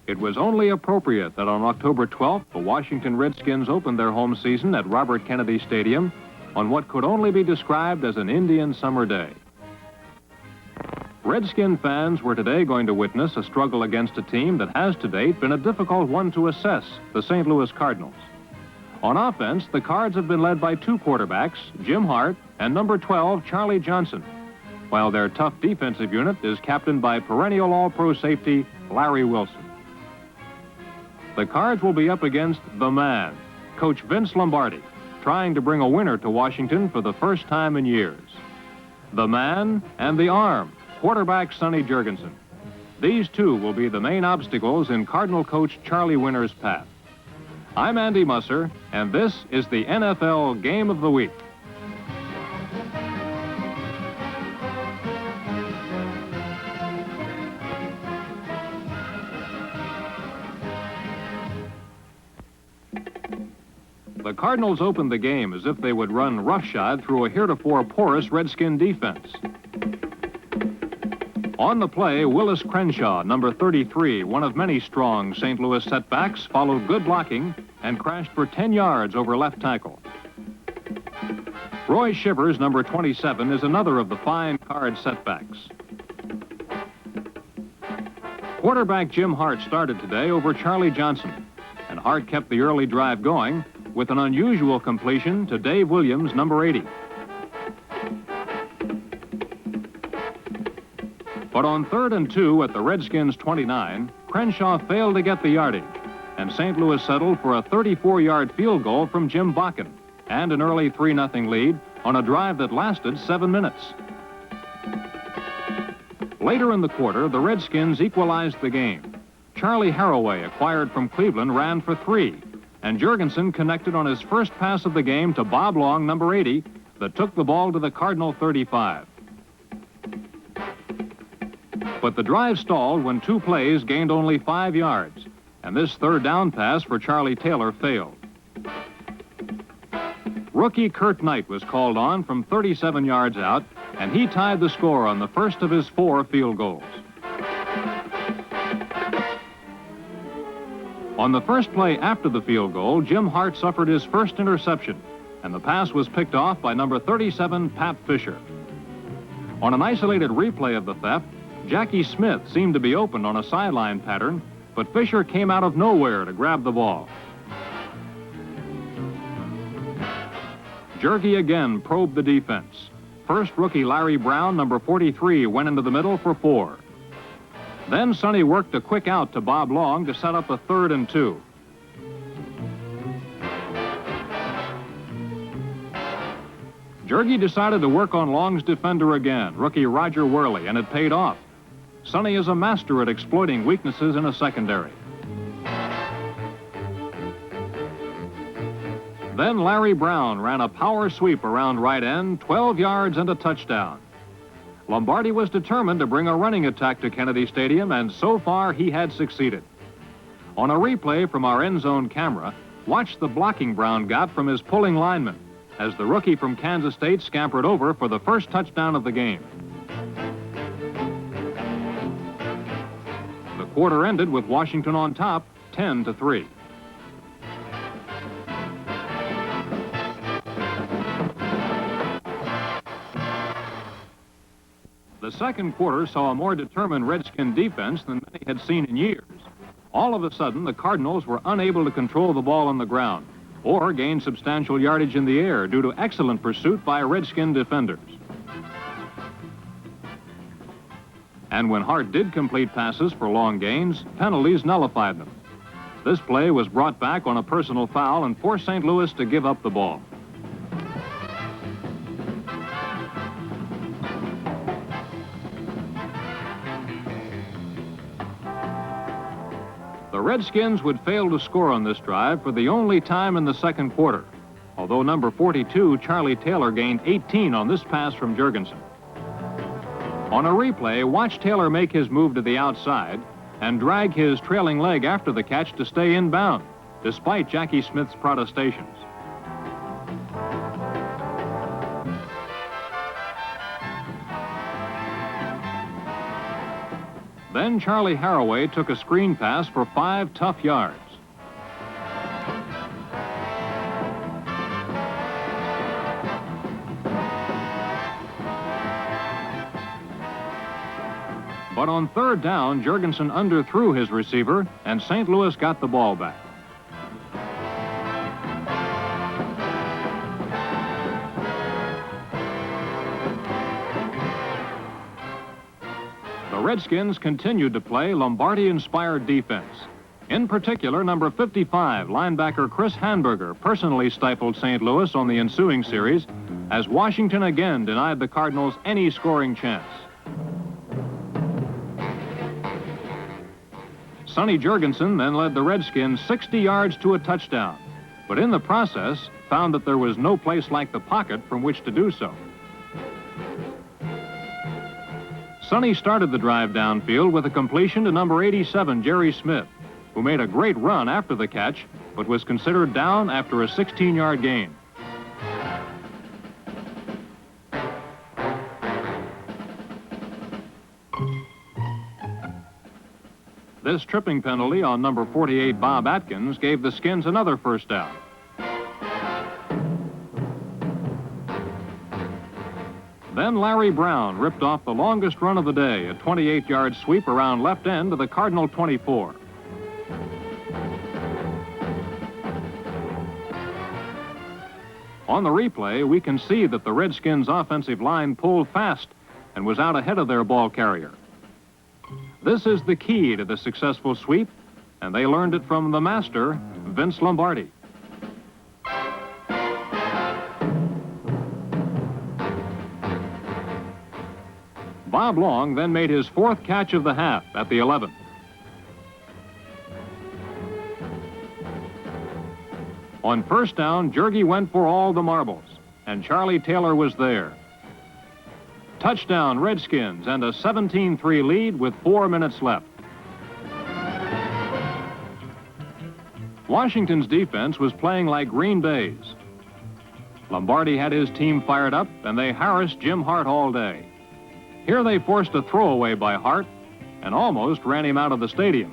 It was only appropriate that on October 12th, the Washington Redskins opened their home season at Robert Kennedy Stadium on what could only be described as an Indian summer day. Redskin fans were today going to witness a struggle against a team that has to date been a difficult one to assess, the St. Louis Cardinals. On offense, the Cards have been led by two quarterbacks, Jim Hart and number 12, Charlie Johnson, while their tough defensive unit is captained by perennial All-Pro safety Larry Wilson. The Cards will be up against the man, Coach Vince Lombardi, trying to bring a winner to Washington for the first time in years. The man and the arm, quarterback Sonny Jurgensen. These two will be the main obstacles in Cardinal coach Charlie Winter's path. I'm Andy Musser, and this is the NFL Game of the Week. The Cardinals opened the game as if they would run roughshod through a heretofore porous Redskin defense. On the play, Willis Crenshaw, number 33, one of many strong St. Louis setbacks, followed good blocking and crashed for 10 yards over left tackle. Roy Shivers, number 27, is another of the fine Card setbacks. Quarterback Jim Hart started today over Charlie Johnson, and Hart kept the early drive going with an unusual completion to Dave Williams, number 80. But on 3rd and 2 at the Redskins' 29, Crenshaw failed to get the yardage, and St. Louis settled for a 34-yard field goal from Jim Bakken and an early 3-0 lead on a drive that lasted 7 minutes. Later in the quarter, the Redskins equalized the game. Charlie Haraway, acquired from Cleveland, ran for 3, and Jurgensen connected on his first pass of the game to Bob Long, number 80, that took the ball to the Cardinal 35. But the drive stalled when 2 plays gained only 5 yards, and this 3rd down pass for Charlie Taylor failed. Rookie Kurt Knight was called on from 37 yards out, and he tied the score on the first of his 4 field goals. On the first play after the field goal, Jim Hart suffered his first interception, and the pass was picked off by number 37, Pap Fisher. On an isolated replay of the theft, Jackie Smith seemed to be open on a sideline pattern, but Fisher came out of nowhere to grab the ball. Jerky again probed the defense. First, rookie Larry Brown, number 43, went into the middle for 4. Then Sonny worked a quick out to Bob Long to set up a 3rd and 2. Jerky decided to work on Long's defender again, rookie Roger Worley, and it paid off. Sonny is a master at exploiting weaknesses in a secondary. Then Larry Brown ran a power sweep around right end, 12 yards and a touchdown. Lombardi was determined to bring a running attack to Kennedy Stadium, and so far he had succeeded. On a replay from our end zone camera, watch the blocking Brown got from his pulling lineman as the rookie from Kansas State scampered over for the first touchdown of the game. The quarter ended with Washington on top, 10-3. The second quarter saw a more determined Redskin defense than many had seen in years. All of a sudden, the Cardinals were unable to control the ball on the ground or gain substantial yardage in the air due to excellent pursuit by Redskin defenders. And when Hart did complete passes for long gains, penalties nullified them. This play was brought back on a personal foul and forced St. Louis to give up the ball. The Redskins would fail to score on this drive for the only time in the second quarter, although number 42, Charlie Taylor, gained 18 on this pass from Jurgensen. On a replay, watch Taylor make his move to the outside and drag his trailing leg after the catch to stay inbound, despite Jackie Smith's protestations. Then Charlie Haraway took a screen pass for 5 tough yards. But on 3rd down, Jurgensen underthrew his receiver, and St. Louis got the ball back. The Redskins continued to play Lombardi-inspired defense. In particular, number 55, linebacker Chris Hanberger, personally stifled St. Louis on the ensuing series, as Washington again denied the Cardinals any scoring chance. Sonny Jurgensen then led the Redskins 60 yards to a touchdown, but in the process found that there was no place like the pocket from which to do so. Sonny started the drive downfield with a completion to number 87, Jerry Smith, who made a great run after the catch, but was considered down after a 16-yard gain. This tripping penalty on number 48, Bob Atkins, gave the Skins another first down. Then Larry Brown ripped off the longest run of the day, a 28-yard sweep around left end to the Cardinal 24. On the replay, we can see that the Redskins' offensive line pulled fast and was out ahead of their ball carrier. This is the key to the successful sweep, and they learned it from the master, Vince Lombardi. Bob Long then made his 4th catch of the half at the 11. On 1st down, Jergy went for all the marbles, and Charlie Taylor was there. Touchdown, Redskins, and a 17-3 lead with 4 minutes left. Washington's defense was playing like Green Bay's. Lombardi had his team fired up, and they harassed Jim Hart all day. Here they forced a throwaway by Hart and almost ran him out of the stadium.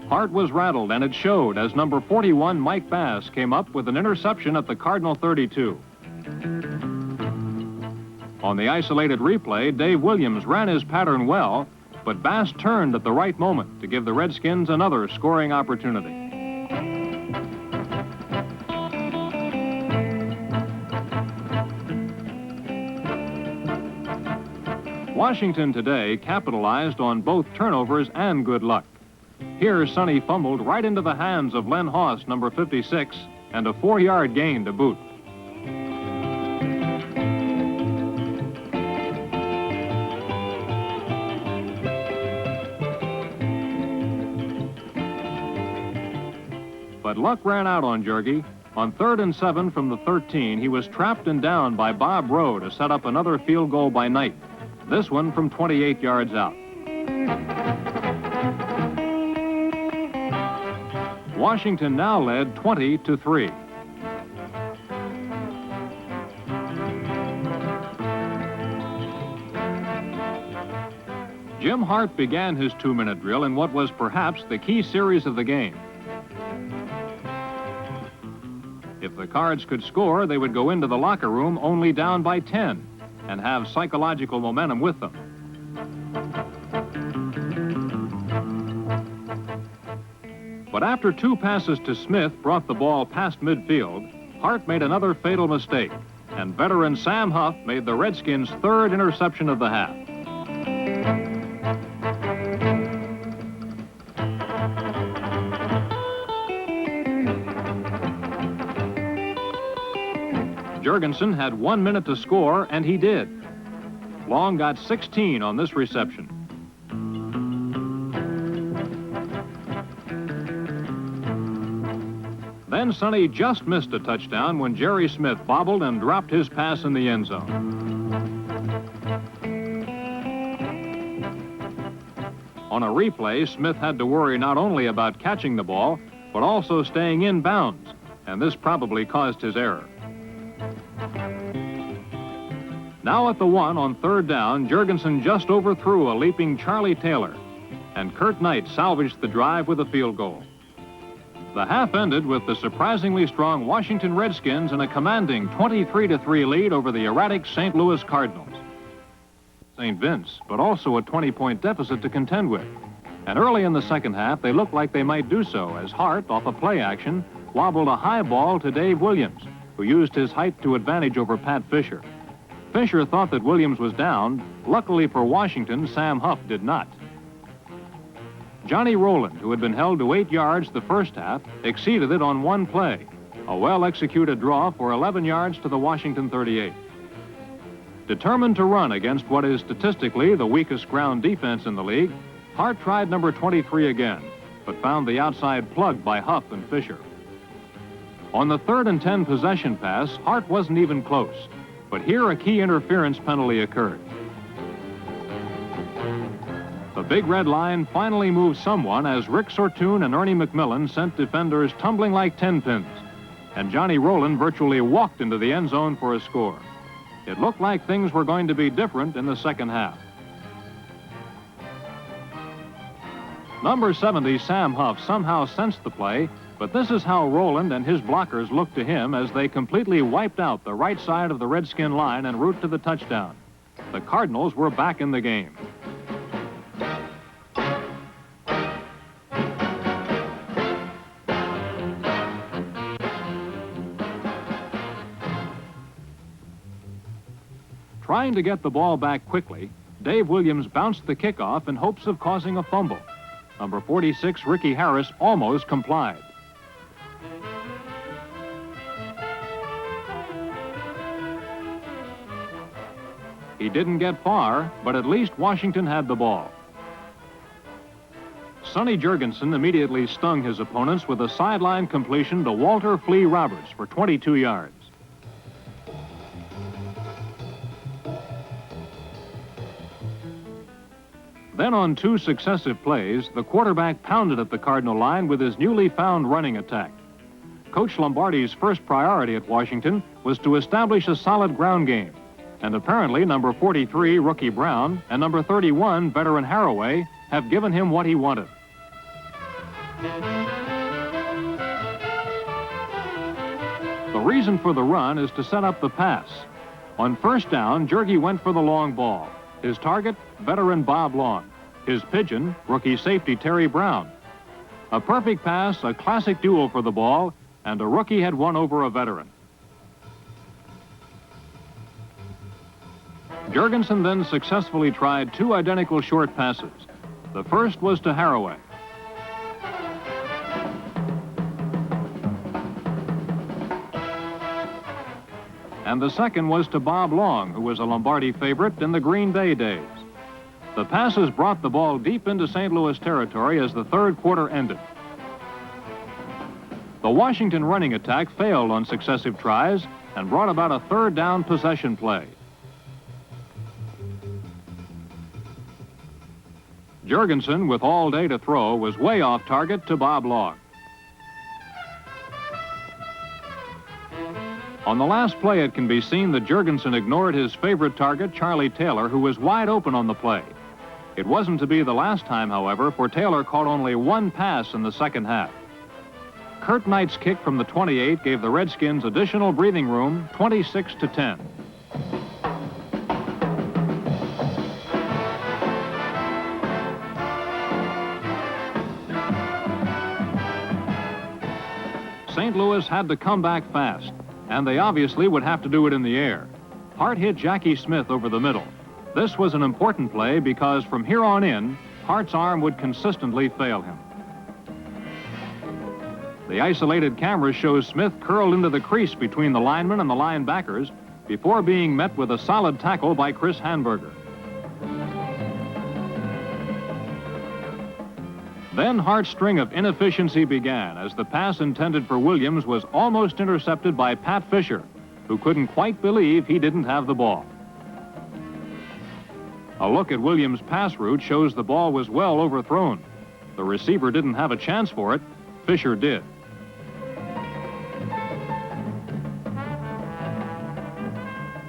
Hart was rattled, and it showed as number 41, Mike Bass, came up with an interception at the Cardinal 32. On the isolated replay, Dave Williams ran his pattern well, but Bass turned at the right moment to give the Redskins another scoring opportunity. Washington today capitalized on both turnovers and good luck. Here, Sonny fumbled right into the hands of Len Hoss, number 56, and a 4-yard gain to boot. But luck ran out on Jergy. On 3rd and 7 from the 13, he was trapped and down by Bob Rowe to set up another field goal by Knight, this one from 28 yards out. Washington now led 20-3. Jim Hart began his 2-minute drill in what was perhaps the key series of the game. If the Cards could score, they would go into the locker room only down by 10 and have psychological momentum with them. But after 2 passes to Smith brought the ball past midfield, Hart made another fatal mistake, and veteran Sam Huff made the Redskins' 3rd interception of the half. Jurgensen had 1 minute to score, and he did. Long got 16 on this reception. Then Sonny just missed a touchdown when Jerry Smith bobbled and dropped his pass in the end zone. On a replay, Smith had to worry not only about catching the ball, but also staying in bounds, and this probably caused his error. Now at the 1 on 3rd down, Jurgensen just overthrew a leaping Charlie Taylor, and Kurt Knight salvaged the drive with a field goal. The half ended with the surprisingly strong Washington Redskins in a commanding 23-3 lead over the erratic St. Louis Cardinals. St. Vince, but also a 20-point deficit to contend with. And early in the second half, they looked like they might do so as Hart, off a play action, wobbled a high ball to Dave Williams, who used his height to advantage over Pat Fisher. Fisher thought that Williams was down. Luckily for Washington, Sam Huff did not. Johnny Rowland, who had been held to 8 yards the first half, exceeded it on one play. A well-executed draw for 11 yards to the Washington 38. Determined to run against what is statistically the weakest ground defense in the league, Hart tried number 23 again, but found the outside plugged by Huff and Fisher. On the 3rd and 10 possession pass, Hart wasn't even close, but here a key interference penalty occurred. The Big Red Line finally moved someone as Rick Sortune and Ernie McMillan sent defenders tumbling like 10 pins, and Johnny Rowland virtually walked into the end zone for a score. It looked like things were going to be different in the second half. Number 70, Sam Huff, somehow sensed the play, but this is how Rowland and his blockers looked to him as they completely wiped out the right side of the Redskin line en route to the touchdown. The Cardinals were back in the game. Trying to get the ball back quickly, Dave Williams bounced the kickoff in hopes of causing a fumble. Number 46, Ricky Harris, almost complied. He didn't get far, but at least Washington had the ball. Sonny Jurgensen immediately stung his opponents with a sideline completion to Walter Flea Roberts for 22 yards. Then on 2 successive plays, the quarterback pounded at the Cardinal line with his newly found running attack. Coach Lombardi's first priority at Washington was to establish a solid ground game, and apparently number 43, rookie Brown, and number 31, veteran Haraway, have given him what he wanted. The reason for the run is to set up the pass. On 1st down, Jurgie went for the long ball. His target, veteran Bob Long. His pigeon, rookie safety Terry Brown. A perfect pass, a classic duel for the ball, and a rookie had won over a veteran. Jurgensen then successfully tried 2 identical short passes. The first was to Haraway. And the second was to Bob Long, who was a Lombardi favorite in the Green Bay days. The passes brought the ball deep into St. Louis territory as the 3rd quarter ended. The Washington running attack failed on successive tries and brought about a 3rd down possession play. Jurgensen, with all day to throw, was way off target to Bob Long. On the last play, it can be seen that Jurgensen ignored his favorite target, Charlie Taylor, who was wide open on the play. It wasn't to be the last time, however, for Taylor caught only 1 pass in the second half. Kurt Knight's kick from the 28 gave the Redskins additional breathing room, 26-10. St. Louis had to come back fast, and they obviously would have to do it in the air. Hart hit Jackie Smith over the middle. This was an important play because from here on in, Hart's arm would consistently fail him. The isolated camera shows Smith curled into the crease between the linemen and the linebackers before being met with a solid tackle by Chris Hanberger. Then Hart's string of inefficiency began as the pass intended for Williams was almost intercepted by Pat Fisher, who couldn't quite believe he didn't have the ball. A look at Williams' pass route shows the ball was well overthrown. The receiver didn't have a chance for it. Fisher did.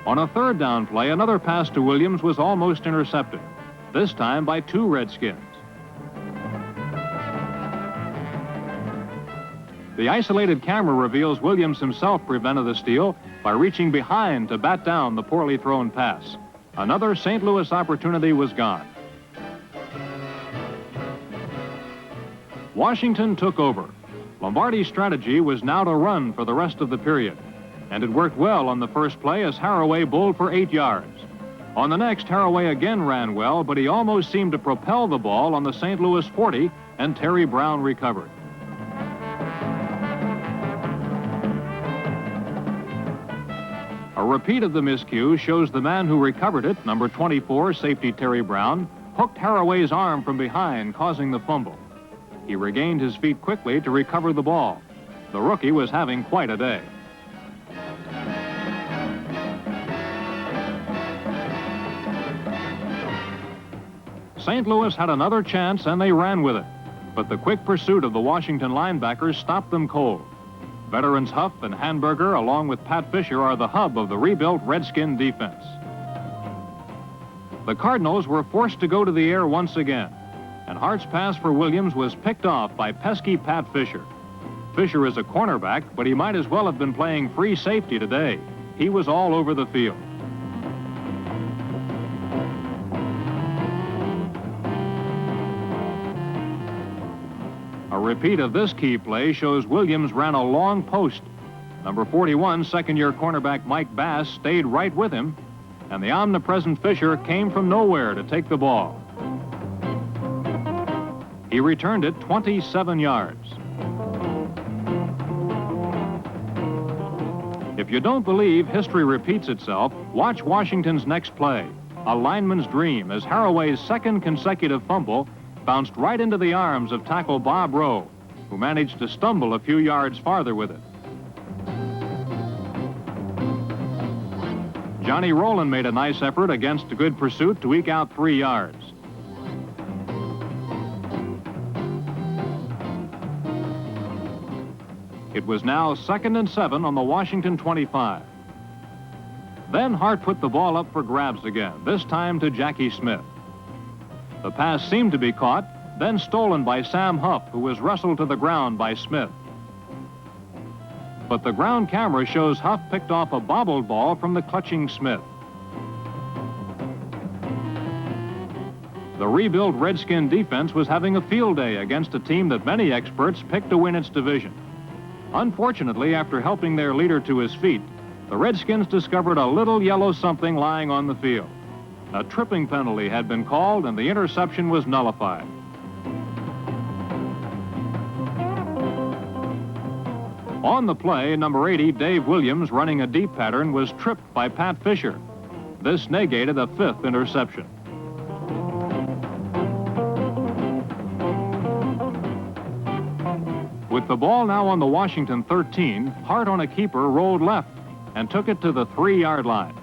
On a third down play, another pass to Williams was almost intercepted, this time by 2 Redskins. The isolated camera reveals Williams himself prevented the steal by reaching behind to bat down the poorly thrown pass. Another St. Louis opportunity was gone. Washington took over. Lombardi's strategy was now to run for the rest of the period, and it worked well on the first play as Haraway bowled for 8 yards. On the next, Haraway again ran well, but he almost seemed to propel the ball on the St. Louis 40, and Terry Brown recovered. A repeat of the miscue shows the man who recovered it, number 24, safety Terry Brown, hooked Haraway's arm from behind, causing the fumble. He regained his feet quickly to recover the ball. The rookie was having quite a day. St. Louis had another chance and they ran with it, but the quick pursuit of the Washington linebackers stopped them cold. Veterans Huff and Hamburger, along with Pat Fisher, are the hub of the rebuilt Redskin defense. The Cardinals were forced to go to the air once again, and Hart's pass for Williams was picked off by pesky Pat Fisher. Fisher is a cornerback, but he might as well have been playing free safety today. He was all over the field. A repeat of this key play shows Williams ran a long post. Number 41, second-year cornerback Mike Bass stayed right with him, and the omnipresent Fisher came from nowhere to take the ball. He returned it 27 yards. If you don't believe history repeats itself, watch Washington's next play, a lineman's dream, as Haraway's second consecutive fumble bounced right into the arms of tackle Bob Rowe, who managed to stumble a few yards farther with it. Johnny Rowland made a nice effort against a good pursuit to eke out 3 yards. It was now 2nd and 7 on the Washington 25. Then Hart put the ball up for grabs again, this time to Jackie Smith. The pass seemed to be caught, then stolen by Sam Huff, who was wrestled to the ground by Smith. But the ground camera shows Huff picked off a bobbled ball from the clutching Smith. The rebuilt Redskin defense was having a field day against a team that many experts picked to win its division. Unfortunately, after helping their leader to his feet, the Redskins discovered a little yellow something lying on the field. A tripping penalty had been called and the interception was nullified. On the play, number 80, Dave Williams, running a deep pattern, was tripped by Pat Fisher. This negated a 5th interception. With the ball now on the Washington 13, Hart on a keeper rolled left and took it to the 3-yard line.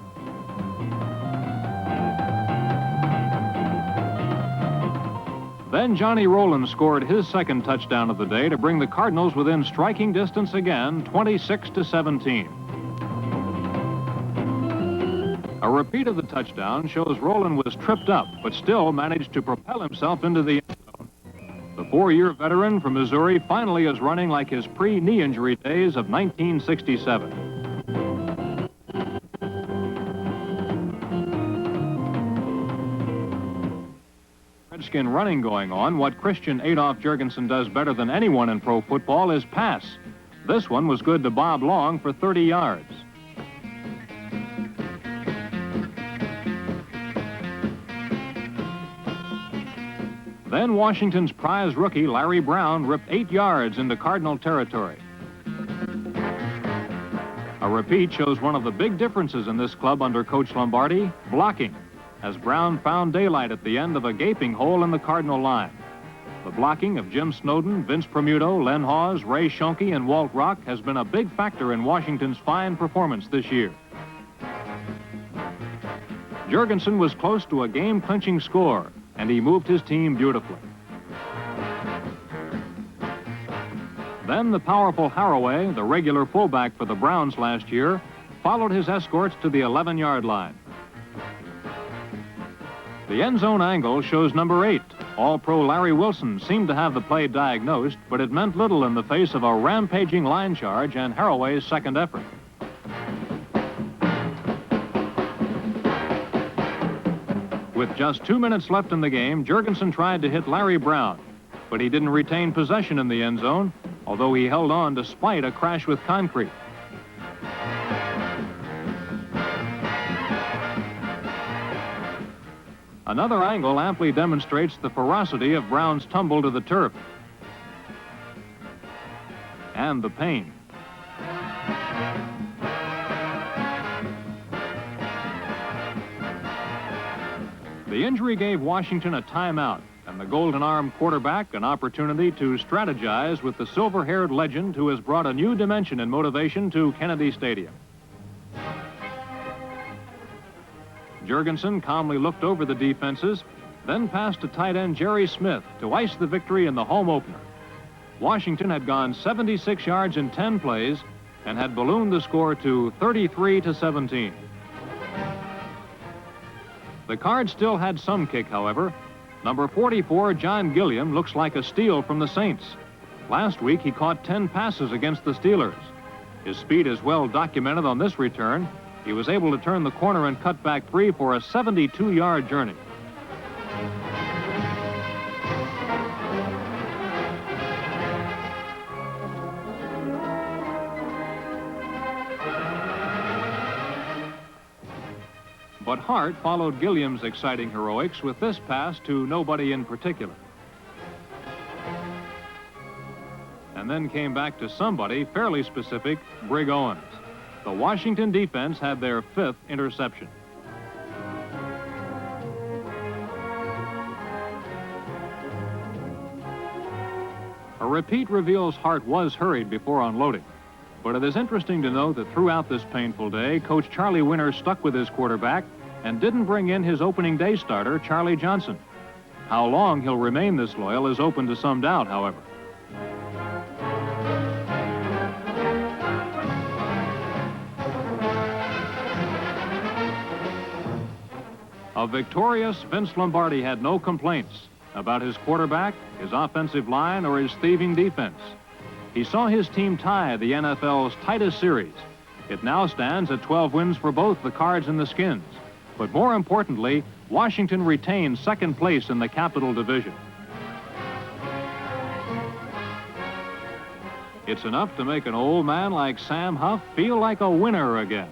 Then Johnny Rowland scored his second touchdown of the day to bring the Cardinals within striking distance again, 26-17. A repeat of the touchdown shows Rowland was tripped up, but still managed to propel himself into the end zone. The 4-year veteran from Missouri finally is running like his pre-knee injury days of 1967. Redskin running going on, what Christian Adolph Jurgensen does better than anyone in pro football is pass. This one was good to Bob Long for 30 yards. Then Washington's prize rookie Larry Brown ripped 8 yards into Cardinal territory. A repeat shows one of the big differences in this club under Coach Lombardi, blocking, as Brown found daylight at the end of a gaping hole in the Cardinal line. The blocking of Jim Snowden, Vince Permuto, Len Hawes, Ray Schonke, and Walt Rock has been a big factor in Washington's fine performance this year. Jurgensen was close to a game-clinching score, and he moved his team beautifully. Then the powerful Haraway, the regular fullback for the Browns last year, followed his escorts to the 11-yard line. The end zone angle shows number 8. All-Pro Larry Wilson seemed to have the play diagnosed, but it meant little in the face of a rampaging line charge and Haraway's second effort. With just 2 minutes left in the game, Jurgensen tried to hit Larry Brown, but he didn't retain possession in the end zone, although he held on despite a crash with concrete. Another angle amply demonstrates the ferocity of Brown's tumble to the turf and the pain. The injury gave Washington a timeout and the Golden Arm quarterback an opportunity to strategize with the silver-haired legend who has brought a new dimension and motivation to Kennedy Stadium. Jurgensen calmly looked over the defenses, then passed to tight end Jerry Smith to ice the victory in the home opener. Washington had gone 76 yards in 10 plays and had ballooned the score to 33-17. The Cards still had some kick, however. Number 44, John Gilliam, looks like a steal from the Saints. Last week, he caught 10 passes against the Steelers. His speed is well documented on this return. He was able to turn the corner and cut back 3 for a 72-yard journey. But Hart followed Gilliam's exciting heroics with this pass to nobody in particular. And then came back to somebody fairly specific, Brig Owens. The Washington defense had their 5th interception. A repeat reveals Hart was hurried before unloading. But it is interesting to note that throughout this painful day, Coach Charlie Winter stuck with his quarterback and didn't bring in his opening day starter, Charlie Johnson. How long he'll remain this loyal is open to some doubt, however. A victorious Vince Lombardi had no complaints about his quarterback, his offensive line, or his thieving defense. He saw his team tie the NFL's tightest series. It now stands at 12 wins for both the Cards and the Skins. But more importantly, Washington retains second place in the Capital Division. It's enough to make an old man like Sam Huff feel like a winner again.